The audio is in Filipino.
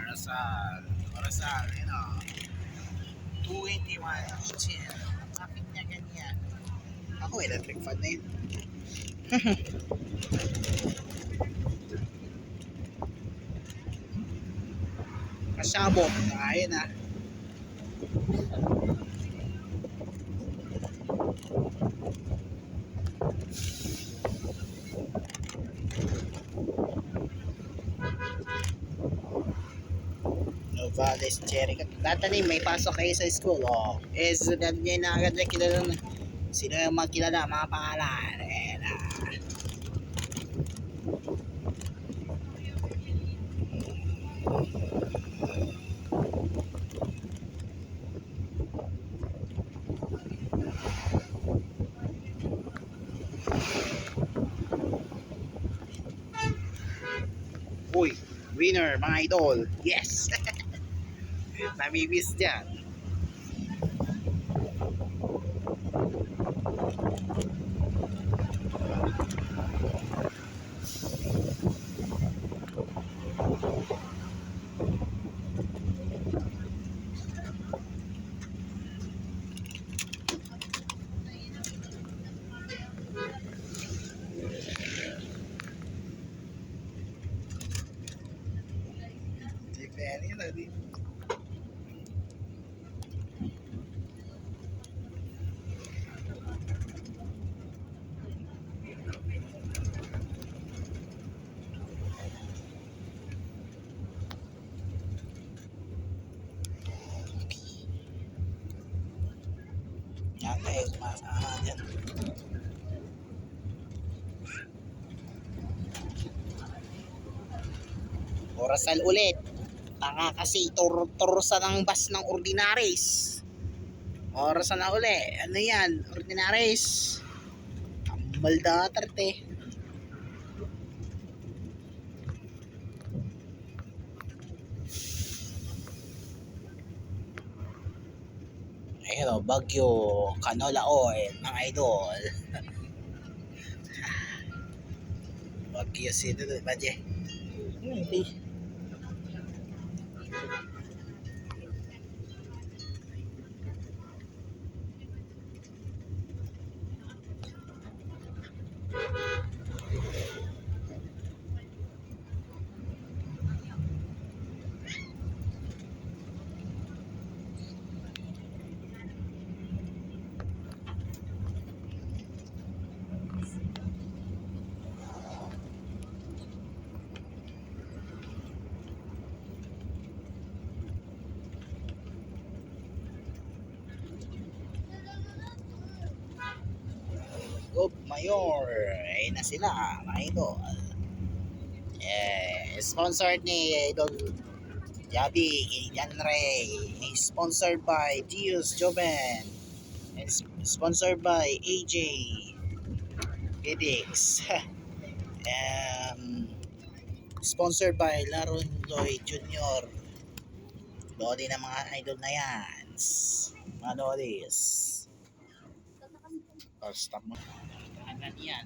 Orasal, you know. 281 each. Kapit niya ganyan. Ako, electric fan na yun. Kasabog. Ayun ah. Novales, Jericho. Tatanim, may pasok kayo sa school. Oh. Estudyante niya na agad na kilala na. Sino yung mga kilala, mga pangalan. Ayan ah. Uy, winner, mga idol. Yes! Namimiss dyan. Depende na din. Yan kayo, tumasama dyan. Orasal ulit. Tanga kasi turusan ng bus ng ordinaries. Orasan na uli. Ano yan? Ordinaries. Tambal datarte. Ayun o, Bagyo, canola oil, mga idol. Bagyo sino doon ba dyan? Hindi. Gop Mayor. Ayun na sila, mga idol. Sponsored ni Idol Javi, Jan Ray. Sponsored by Dios Joven. And sponsored by AJ Edix. Sponsored by Laron Lloyd Jr. Lodi ng mga idol na yan. Mga lodis. Stop mo. Ano yan?